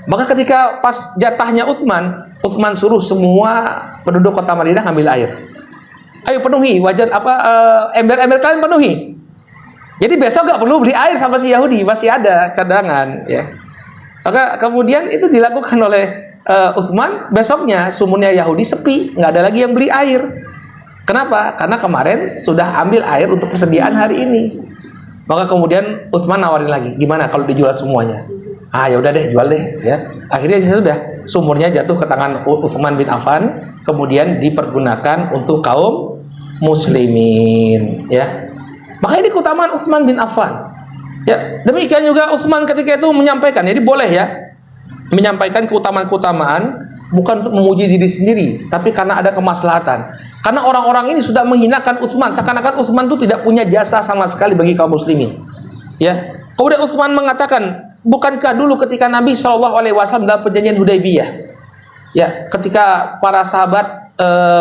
Maka ketika pas jatahnya Utsman suruh semua penduduk kota Madinah ngambil air. Ayo penuhi wajan ember-ember kalian penuhi. Jadi besok nggak perlu beli air sama si Yahudi, masih ada cadangan ya. Maka kemudian itu dilakukan oleh Utsman. Besoknya sumurnya Yahudi sepi, nggak ada lagi yang beli air. Kenapa? Karena kemarin sudah ambil air untuk persediaan hari ini. Maka kemudian Utsman nawarin lagi, gimana kalau dijual semuanya? Ah ya udah deh, jual deh ya. Akhirnya sudah sumurnya jatuh ke tangan Utsman bin Affan, kemudian dipergunakan untuk kaum muslimin ya. Maka ini keutamaan Utsman bin Affan. Ya, demikian juga Utsman ketika itu menyampaikan, jadi boleh ya menyampaikan keutamaan-keutamaan bukan untuk memuji diri sendiri, tapi karena ada kemaslahatan. Karena orang-orang ini sudah menghinakan Utsman, seakan-akan Utsman itu tidak punya jasa sama sekali bagi kaum muslimin. Ya. Kemudian Utsman mengatakan, bukankah dulu ketika Nabi SAW dalam perjanjian Hudaybiyah, ya, ketika para sahabat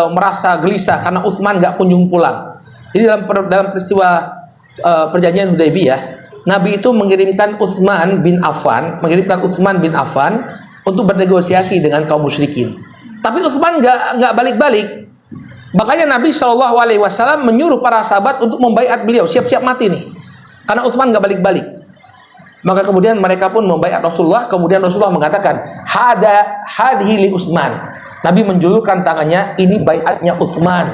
merasa gelisah karena Utsman nggak kunjung pulang. Jadi dalam peristiwa perjanjian Hudaybiyah, Nabi itu mengirimkan Utsman bin Affan untuk bernegosiasi dengan kaum musyrikin. Tapi Utsman nggak balik-balik. Makanya Nabi SAW menyuruh para sahabat untuk membaiat beliau, siap-siap mati nih, karena Utsman nggak balik-balik. Maka kemudian mereka pun membaiat Rasulullah. Kemudian Rasulullah mengatakan, hadhi li Utsman. Nabi menjulurkan tangannya, ini baiatnya Utsman.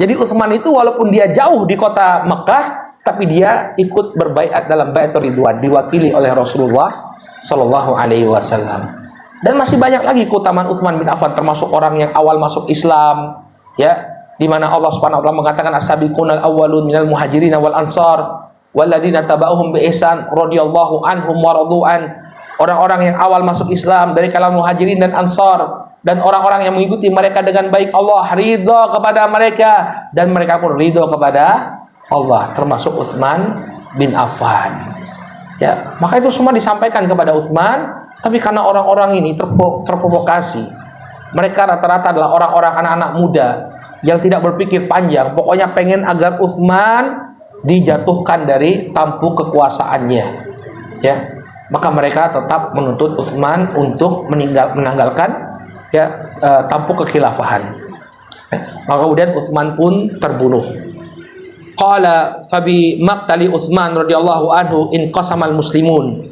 Jadi Utsman itu walaupun dia jauh di kota Mekah, tapi dia ikut berbaiat dalam baiatur ridwan, diwakili oleh Rasulullah Shallallahu Alaihi Wasallam. Dan masih banyak lagi keutamaan Utsman bin Affan, termasuk orang yang awal masuk Islam, ya, di mana Allah Subhanahu wa taala mengatakan as-sabiqunal awwalun minal muhajirin wal ansar walladzina tabauhum bi ihsan radhiyallahu anhum wa radu'an. Orang-orang yang awal masuk Islam dari kalangan muhajirin dan ansar, dan orang-orang yang mengikuti mereka dengan baik, Allah ridha kepada mereka dan mereka pun ridha kepada Allah, termasuk Utsman bin Affan. Ya, maka itu semua disampaikan kepada Utsman, tapi karena orang-orang ini terprovokasi. Mereka rata-rata adalah orang-orang anak-anak muda yang tidak berpikir panjang, pokoknya pengen agar Utsman dijatuhkan dari tampuk kekuasaannya. Ya, maka mereka tetap menuntut Utsman untuk menanggalkan ya tampuk kekhilafahan. Maka kemudian Utsman pun terbunuh. Qala fabi maqtali Utsman radhiyallahu anhu in qasamal muslimun.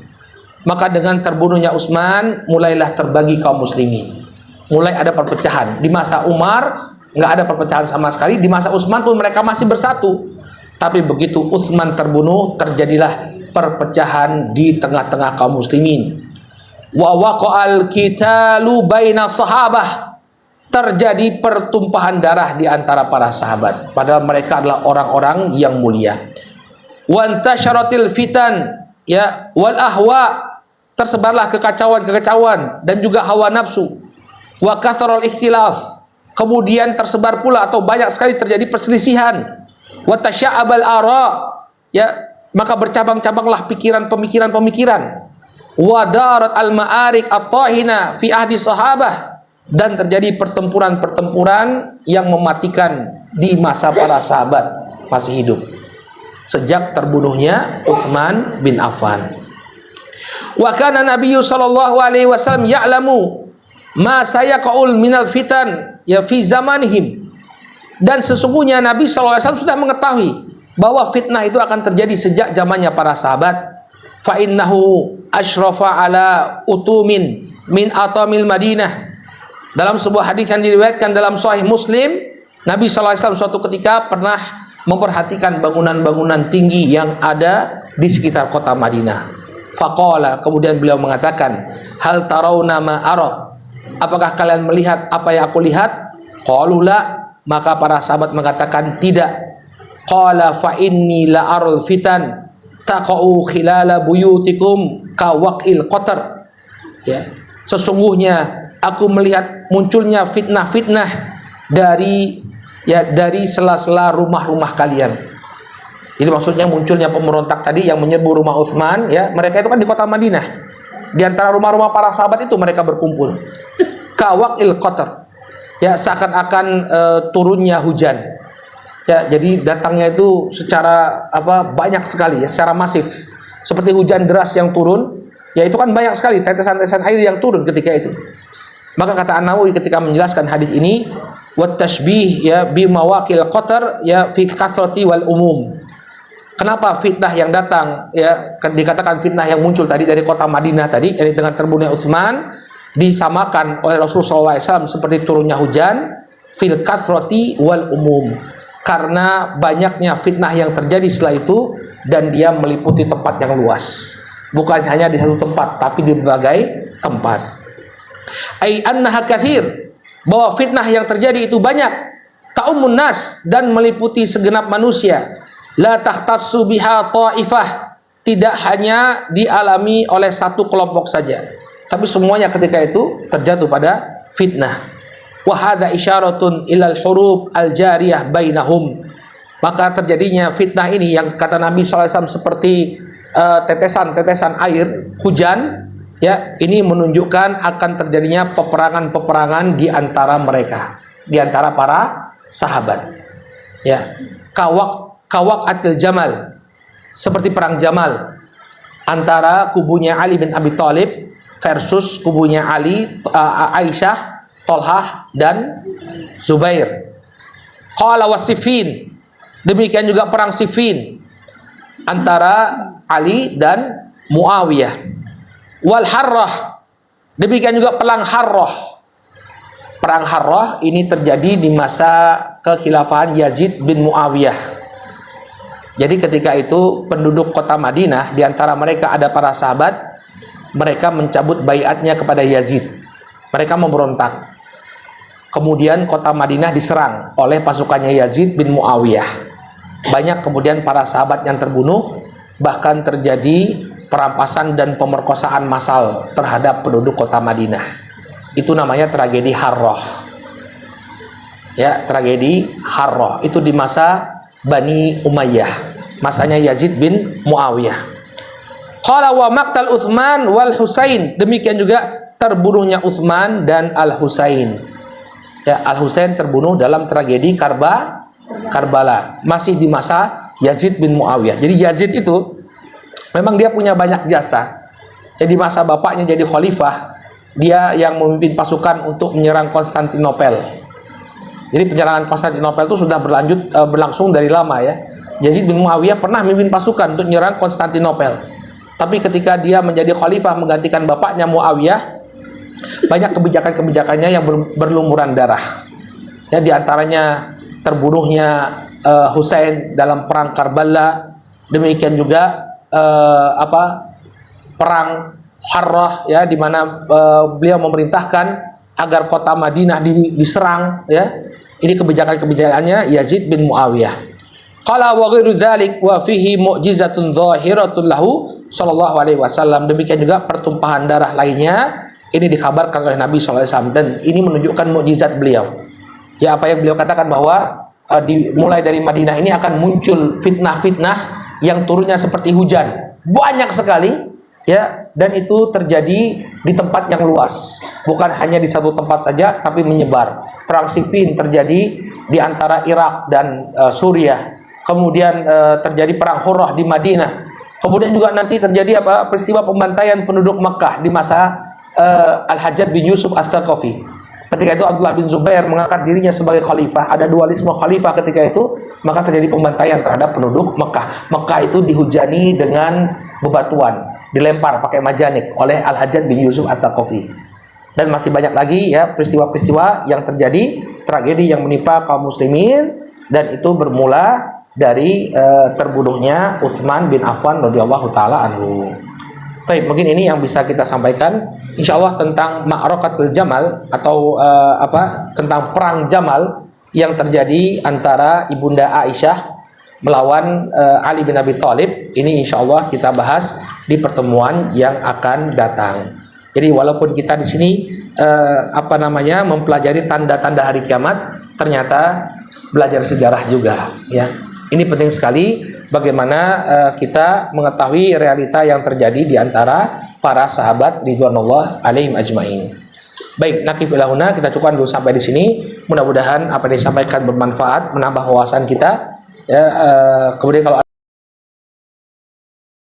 Maka dengan terbunuhnya Utsman mulailah terbagi kaum muslimin. Mulai ada perpecahan. Di masa Umar nggak ada perpecahan sama sekali. Di masa Utsman pun mereka masih bersatu. Tapi begitu Utsman terbunuh, terjadilah perpecahan di tengah-tengah kaum muslimin. Wa waqa'al qitalu baina sahabah. Terjadi pertumpahan darah di antara para sahabat, padahal mereka adalah orang-orang yang mulia. Wa antasyaratil fitan ya wal ahwa. Tersebarlah kekacauan-kekacauan dan juga hawa nafsu. Wa katharal ikhtilaf. Kemudian tersebar pula atau banyak sekali terjadi perselisihan. Wa tasya'abal ara. Ya, maka bercabang-cabanglah pemikiran-pemikiran. Wa darat al-ma'arik at-tahina fi ahdi sahabah. Dan terjadi pertempuran-pertempuran yang mematikan di masa para sahabat masih hidup, sejak terbunuhnya Utsman bin Affan. Wa kana Nabiyyu sallallahu alaihi wasallam ya'lamu ma sayaqul minal fitan ya fi zamanihim. Dan sesungguhnya Nabi sallallahu alaihi wasallam sudah mengetahui bahwa fitnah itu akan terjadi sejak zamannya para sahabat. Fa innahu asyrafa ala utumin min atamil Madinah. Dalam sebuah hadis yang diriwayatkan dalam Sahih Muslim, Nabi SAW suatu ketika pernah memperhatikan bangunan-bangunan tinggi yang ada di sekitar kota Madinah. Faqala, kemudian beliau mengatakan, hal tarawna ma ara? Apakah kalian melihat apa yang aku lihat? Qalu la, maka para sahabat mengatakan tidak. Qala fa inni la arul fitan taqa'u khilala buyutikum ka waqil qatar. Ya, sesungguhnya aku melihat munculnya fitnah-fitnah dari sela-sela rumah-rumah kalian. Jadi maksudnya munculnya pemberontak tadi yang menyerbu rumah Utsman, ya, mereka itu kan di kota Madinah. Di antara rumah-rumah para sahabat itu mereka berkumpul. Kawaqil qatar. Ya, seakan-akan turunnya hujan. Ya, jadi datangnya itu secara banyak sekali ya, secara masif. Seperti hujan deras yang turun, ya itu kan banyak sekali tetesan-tetesan air yang turun ketika itu. Maka kata An-Nawawi ketika menjelaskan hadis ini, wat tashbih ya bi mawaqil qatar ya fi kathrati wal umum. Kenapa fitnah yang datang, ya dikatakan fitnah yang muncul tadi dari kota Madinah tadi, yani dengan terbunuhnya Utsman, disamakan oleh Rasulullah SAW seperti turunnya hujan, fil kathroti wal umum, karena banyaknya fitnah yang terjadi setelah itu dan dia meliputi tempat yang luas, bukan hanya di satu tempat tapi di berbagai tempat. Ai annaha katsir, bahwa fitnah yang terjadi itu banyak, ta'ummun nas, dan meliputi segenap manusia. La tahtassu biha ta'ifah, tidak hanya dialami oleh satu kelompok saja, tapi semuanya ketika itu terjatuh pada fitnah. Wa hadza isyaratun ilal hurub al jariyah bainahum, maka terjadinya fitnah ini yang kata Nabi SAW seperti tetesan-tetesan air hujan, ya, ini menunjukkan akan terjadinya peperangan-peperangan di antara mereka, di antara para sahabat, ya. Kawaqatil Jamal, seperti perang Jamal antara kubunya Ali bin Abi Thalib versus kubunya Aisyah, Tolhah dan Zubair. Qala wasifin, demikian juga perang Siffin antara Ali dan Muawiyah. Wal Harrah, demikian juga perang Harrah. Perang Harrah ini terjadi di masa kekhilafahan Yazid bin Muawiyah. Jadi ketika itu penduduk kota Madinah, di antara mereka ada para sahabat, mereka mencabut baiatnya kepada Yazid. Mereka memberontak. Kemudian kota Madinah diserang oleh pasukannya Yazid bin Muawiyah. Banyak kemudian para sahabat yang terbunuh, bahkan terjadi perampasan dan pemerkosaan massal terhadap penduduk kota Madinah. Itu namanya tragedi Harrah. Ya, tragedi Harrah itu di masa Bani Umayyah, masanya Yazid bin Muawiyah. Qala wa maqtal Utsman wal Husain, demikian juga terbunuhnya Utsman dan Al Husain. Ya, Al Husain terbunuh dalam tragedi Karbala, masih di masa Yazid bin Muawiyah. Jadi Yazid itu memang dia punya banyak jasa. Jadi masa bapaknya jadi khalifah, dia yang memimpin pasukan untuk menyerang Konstantinopel. Jadi penyerangan Konstantinopel itu sudah berlangsung dari lama, ya. Yazid bin Muawiyah pernah memimpin pasukan untuk menyerang Konstantinopel. Tapi ketika dia menjadi khalifah menggantikan bapaknya Muawiyah, banyak kebijakan-kebijakannya yang berlumuran darah. Ya, di antaranya terbunuhnya Husain dalam perang Karbala, demikian juga perang Harrah, ya, di mana beliau memerintahkan agar kota Madinah diserang, ya. Ini kebijakan-kebijakannya Yazid bin Muawiyah. Qala wa ghairu dzalik wa fihi mu'jizatun zahiratun lahu sallallahu alaihi wasallam. Demikian juga pertumpahan darah lainnya ini dikabarkan oleh Nabi sallallahu alaihi wasallam, dan ini menunjukkan mukjizat beliau. Ya, apa yang beliau katakan bahwa mulai dari Madinah ini akan muncul fitnah-fitnah yang turunnya seperti hujan. Banyak sekali, ya, dan itu terjadi di tempat yang luas, bukan hanya di satu tempat saja tapi menyebar. Perang Siffin terjadi di antara Irak dan Suriah. Kemudian terjadi perang Hurrah di Madinah. Kemudian juga nanti terjadi peristiwa pembantaian penduduk Makkah di masa Al-Hajjaj bin Yusuf Ats-Tsaqafi. Ketika itu Abdullah bin Zubair mengangkat dirinya sebagai khalifah, ada dualisme khalifah ketika itu, maka terjadi pembantaian terhadap penduduk Mekah. Mekah itu dihujani dengan bebatuan, dilempar pakai majanik oleh Al-Hajjaj bin Yusuf Ats-Tsaqafi. Dan masih banyak lagi, ya, peristiwa-peristiwa yang terjadi, tragedi yang menimpa kaum muslimin, dan itu bermula dari terbunuhnya Utsman bin Affan radhiyallahu taala anhu. Baik, mungkin ini yang bisa kita sampaikan insyaallah tentang Ma'rakatul Jamal, atau tentang perang Jamal yang terjadi antara Ibunda Aisyah melawan Ali bin Abi Thalib. Ini insyaallah kita bahas di pertemuan yang akan datang. Jadi walaupun kita di sini mempelajari tanda-tanda hari kiamat, ternyata belajar sejarah juga, ya. Ini penting sekali bagaimana kita mengetahui realita yang terjadi di antara para sahabat ridwanullah alaihim ajmain. Baik, nakif ilahuna, kita cukupkan dulu sampai di sini. Mudah-mudahan apa yang disampaikan bermanfaat, menambah wawasan kita. Ya, kemudian kalau